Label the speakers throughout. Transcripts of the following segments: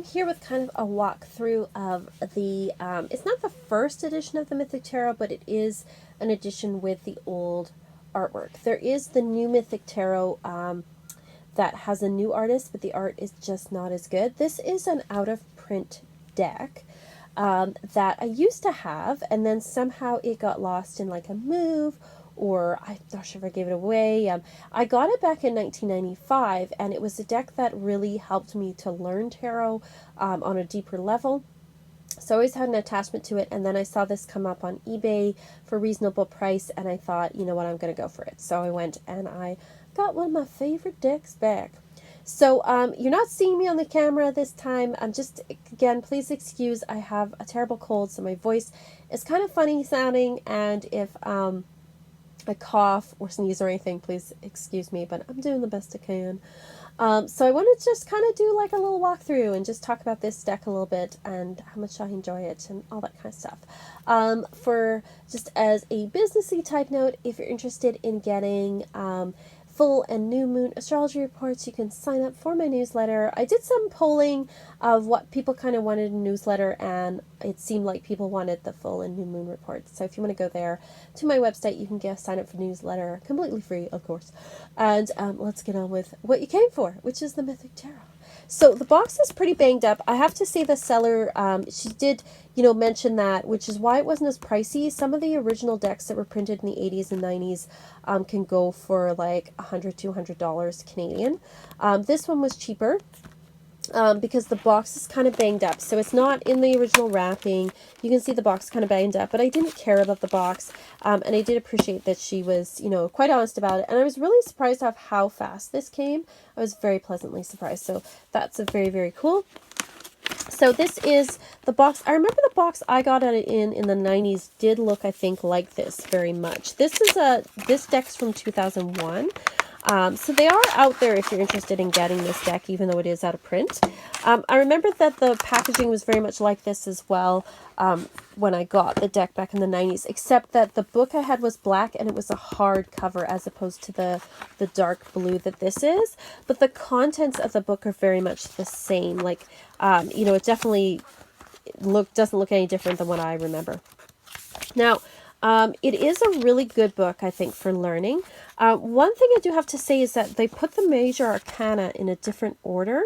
Speaker 1: I'm here with kind of a walkthrough of the, it's not the first edition of the Mythic Tarot, but it is an edition with the old artwork. There is the new Mythic Tarot that has a new artist, but the art is just not as good. This is an out-of-print deck that I used to have, and then somehow it got lost in like a move, or I'm not sure if I gave it away. I got it back in 1995, and it was a deck that really helped me to learn tarot on a deeper level. So I always had an attachment to it, and then I saw this come up on eBay for a reasonable price, and I thought, you know what, I'm going to go for it. So I went and I got one of my favorite decks back. So you're not seeing me on the camera this time. I'm just, again, please excuse, I have a terrible cold, so my voice is kind of funny sounding, and if I cough or sneeze or anything, please excuse me, but I'm doing the best I can. So I want to just kind of do like a little walkthrough and just talk about this deck a little bit and how much I enjoy it and all that kind of stuff. For just as a businessy type note, if you're interested in getting full and new moon astrology reports, you can sign up for my newsletter. I did some polling of what people kind of wanted in a newsletter, and it seemed like people wanted the full and new moon reports. So if you want to go there to my website, you can sign up for newsletter, completely free, of course. And let's get on with what you came for, which is the Mythic Tarot. So the box is pretty banged up. I have to say the seller, she did, mention that, which is why it wasn't as pricey. Some of the original decks that were printed in the 80s and 90s can go for like $100, $200 Canadian. This one was cheaper. Because the box is kind of banged up. So it's not in the original wrapping. You can see the box kind of banged up, but I didn't care about the box. And I did appreciate that she was, quite honest about it. And I was really surprised of how fast this came. I was very pleasantly surprised. So that's a very, very cool. So this is the box. I remember the box I got it in the 90s did look, I think, like this very much. This deck's from 2001. So they are out there if you're interested in getting this deck, even though it is out of print. I remember that the packaging was very much like this as well when I got the deck back in the 90s, except that the book I had was black and it was a hard cover as opposed to the dark blue that this is. But the contents of the book are very much the same. Like, it definitely doesn't look any different than what I remember. Now, it is a really good book, I think, for learning. One thing I do have to say is that they put the major arcana in a different order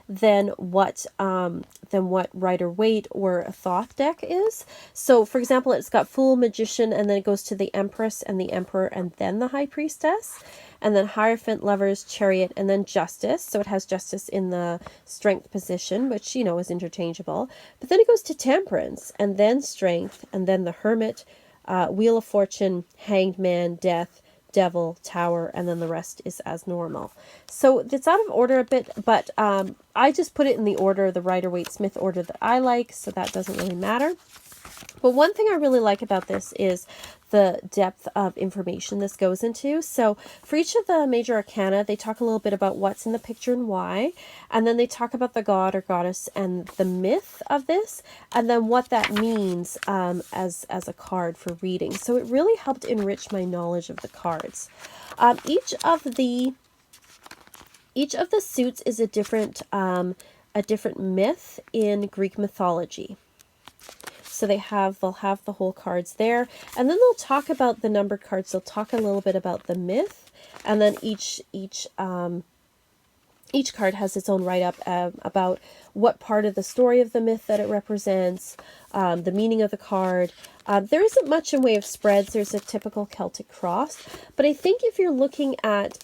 Speaker 1: than what Rider-Waite or a Thoth deck is. So, for example, it's got Fool, Magician, and then it goes to the Empress and the Emperor, and then the High Priestess, and then Hierophant, Lovers, Chariot, and then Justice. So it has Justice in the Strength position, which, is interchangeable. But then it goes to Temperance, and then Strength, and then the Hermit, Wheel of Fortune, Hanged Man, Death, Devil, Tower, and then the rest is as normal. So it's out of order a bit, but I just put it in the order, the Rider-Waite-Smith order that I like, so that doesn't really matter. But one thing I really like about this is the depth of information this goes into. So for each of the major arcana, they talk a little bit about what's in the picture and why, and then they talk about the god or goddess and the myth of this, and then what that means as a card for reading. So it really helped enrich my knowledge of the cards. Each of the suits is a different myth in Greek mythology. So they'll have the whole cards there, and then they'll talk about the numbered cards. They'll talk a little bit about the myth, and then each card has its own write-up about what part of the story of the myth that it represents, the meaning of the card. There isn't much in way of spreads. There's a typical Celtic cross, but I think if you're looking at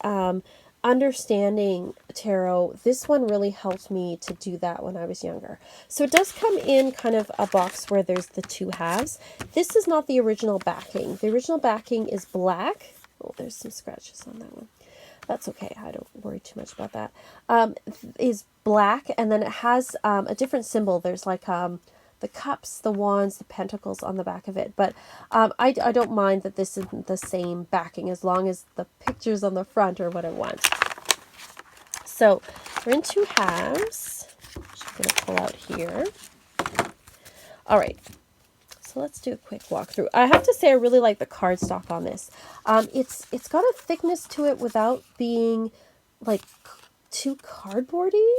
Speaker 1: understanding tarot, this one really helped me to do that when I was younger. So it does come in kind of a box where there's the two halves. This is not the original backing. The original backing is black. Oh, there's some scratches on that one. That's okay. I don't worry too much about that. Is black, and then it has a different symbol. There's like the cups, the wands, the pentacles on the back of it. But I don't mind that this isn't the same backing as long as the pictures on the front are what I want. So we're in two halves. I'm just going to pull out here. All right. So let's do a quick walkthrough. I have to say I really like the cardstock on this. It's got a thickness to it without being like too cardboardy,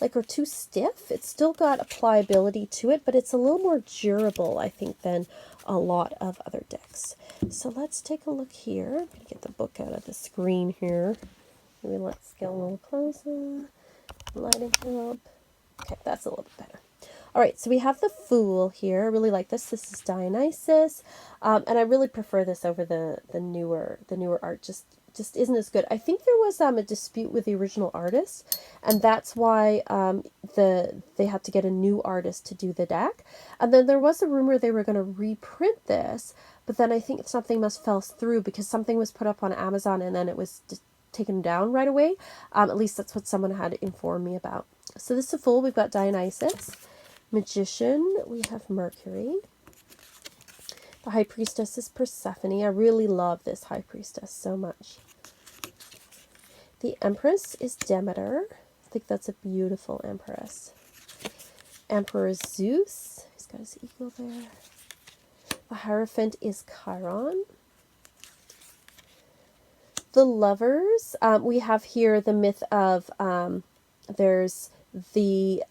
Speaker 1: like, or too stiff. It's still got a pliability to it, but it's a little more durable, I think, than a lot of other decks. So let's take a look here. I'm going to get the book out of the screen here. Maybe let's get a little closer. Lighting up. Okay, that's a little bit better. All right, so we have the Fool here. I really like this. This is Dionysus, and I really prefer this over the newer art. Just isn't as good. I think there was a dispute with the original artist, and that's why they had to get a new artist to do the deck. And then there was a rumor they were going to reprint this, but then I think something must fell through because something was put up on Amazon and then it was taken down right away. At least that's what someone had informed me about. So this is a Fool. We've got Dionysus. Magician, we have Mercury. The High Priestess is Persephone. I really love this High Priestess so much. The Empress is Demeter. I think that's a beautiful Empress. Emperor Zeus. He's got his eagle there. The Hierophant is Chiron. The Lovers. We have here the myth of, there's the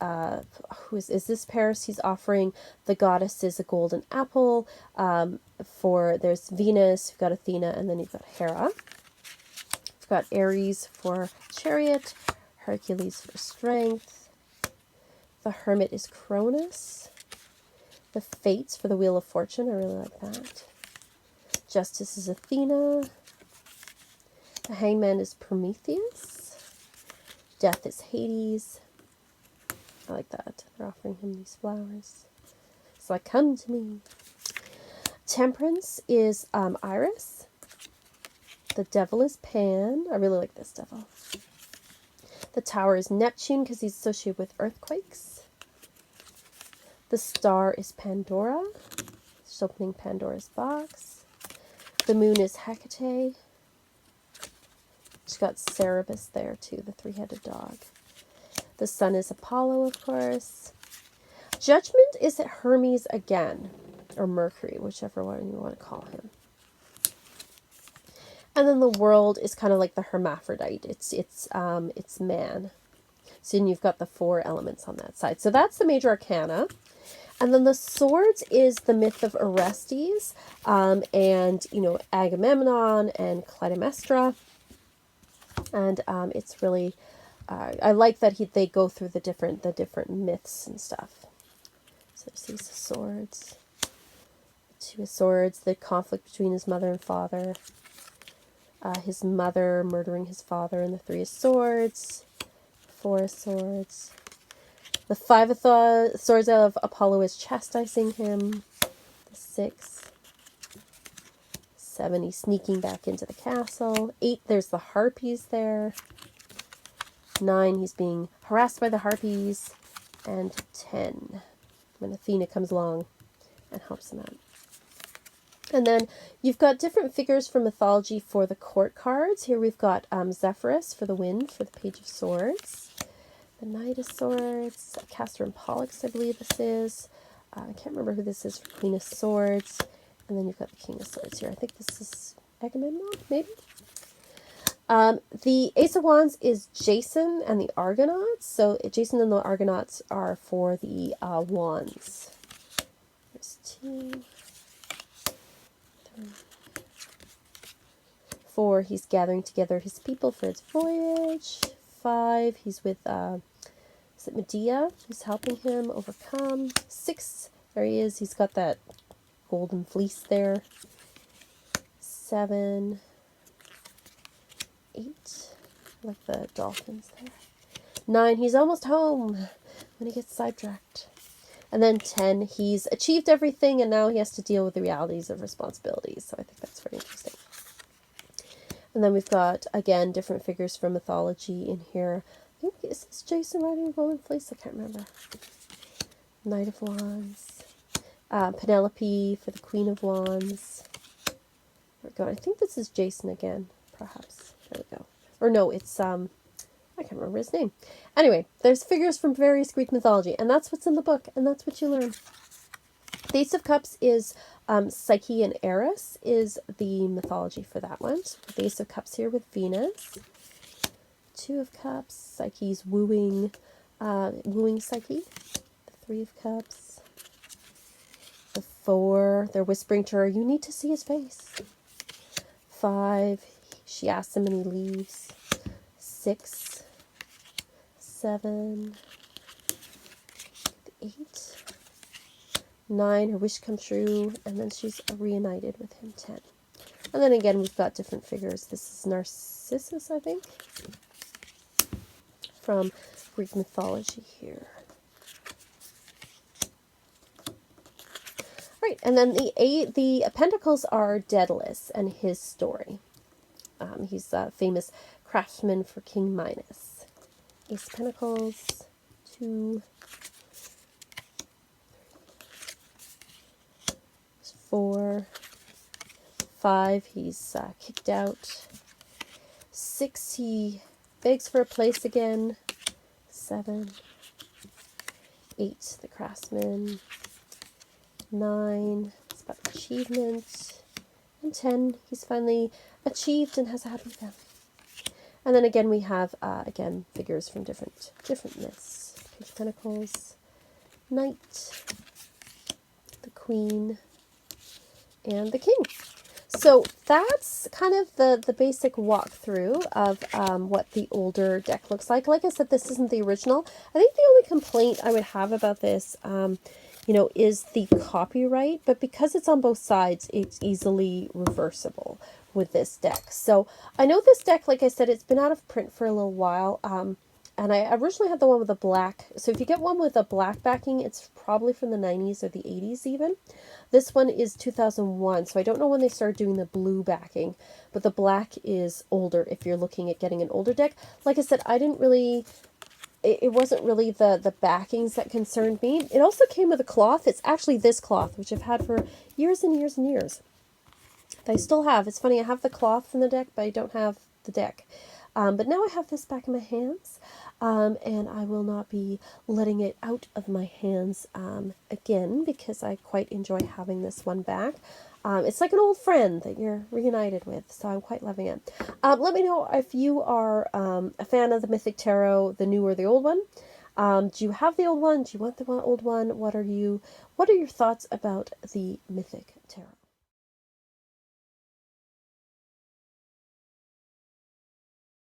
Speaker 1: is this Paris? He's offering the goddesses a golden apple. There's Venus, you've got Athena, and then you've got Hera. We've got Ares for chariot, Hercules for strength. The Hermit is Cronus. The Fates for the Wheel of Fortune. I really like that. Justice is Athena. The Hangman is Prometheus. Death is Hades. I like that. They're offering him these flowers. It's like, come to me. Temperance is Iris. The Devil is Pan. I really like this devil. The Tower is Neptune because he's associated with earthquakes. The Star is Pandora. Just opening Pandora's box. The Moon is Hecate. She's got Cerberus there too, the three-headed dog. The Sun is Apollo, of course. Judgment is Hermes again, or Mercury, whichever one you want to call him. And then the World is kind of like the hermaphrodite. It's man. So then you've got the 4 elements on that side. So that's the major arcana. And then the Swords is the myth of Orestes, and Agamemnon and Clytemnestra. And it's really, I like that they go through the different myths and stuff. So there's these swords, the 2 of Swords, the conflict between his mother and father, his mother murdering his father, and the 3 of Swords, 4 of Swords. The 5 of Swords of Apollo is chastising him. The 6. 7, he's sneaking back into the castle. 8, there's the harpies there. 9, he's being harassed by the harpies. And 10, when Athena comes along and helps him out. And then you've got different figures from mythology for the court cards. Here we've got Zephyrus for the wind, for the Page of Swords. The Knight of Swords. Castor and Pollux, I believe this is. I can't remember who this is for Queen of Swords. And then you've got the King of Swords here. I think this is Agamemnon, maybe? The Ace of Wands is Jason and the Argonauts. So Jason and the Argonauts are for the wands. There's 2, 3, 4, he's gathering together his people for his voyage. 5, he's with, is it Medea, who's helping him overcome. 6, there he is. He's got that golden fleece there. 7, 8, like the dolphins there. 9, he's almost home when he gets sidetracked. And then 10, he's achieved everything and now he has to deal with the realities of responsibilities. So I think that's very interesting. And then we've got, again, different figures from mythology in here. I think, is this Jason riding a golden fleece? I can't remember. Knight of Wands. Penelope for the Queen of Wands. There we go. I think this is Jason again, perhaps. There we go. Or no, it's, I can't remember his name. Anyway, there's figures from various Greek mythology, and that's what's in the book, and that's what you learn. The Ace of Cups is Psyche and Eris is the mythology for that one. So the Ace of Cups here with Venus. Two of Cups, Psyche's wooing Psyche. The Three of Cups. The Four, they're whispering to her, you need to see his face. Five, she asks him and he leaves. 6, 7, 8, 9, her wish comes true, and then she's reunited with him. 10. And then again, we've got different figures. This is Narcissus, I think, from Greek mythology here. Right, and then the Pentacles are Daedalus and his story. He's a famous craftsman for King Minos. Ace of Pentacles, 2, 4, 5, he's kicked out. 6, he begs for a place again. 7, 8, the craftsman. 9, it's about achievement. And 10, he's finally achieved and has a happy family. And then again, we have, again, figures from different myths. Page of Pentacles, Knight, the Queen, and the King. So that's kind of the basic walkthrough of what the older deck looks like. Like I said, this isn't the original. I think the only complaint I would have about this, you know, is the copyright. But because it's on both sides, it's easily reversible with this deck. So I know this deck, like I said, it's been out of print for a little while. And I originally had the one with the black. So if you get one with a black backing, it's probably from the 90s or the 80s even. This one is 2001, so I don't know when they started doing the blue backing, but the black is older if you're looking at getting an older deck. Like I said, I didn't really, it wasn't really the backings that concerned me. It also came with a cloth. It's actually this cloth, which I've had for years and years and years. I still have. It's funny, I have the cloth from the deck, but I don't have the deck. But now I have this back in my hands, and I will not be letting it out of my hands again, because I quite enjoy having this one back. It's like an old friend that you're reunited with, so I'm quite loving it. Let me know if you are a fan of the Mythic Tarot, the new or the old one. Do you have the old one? Do you want the old one? What are your thoughts about the Mythic Tarot?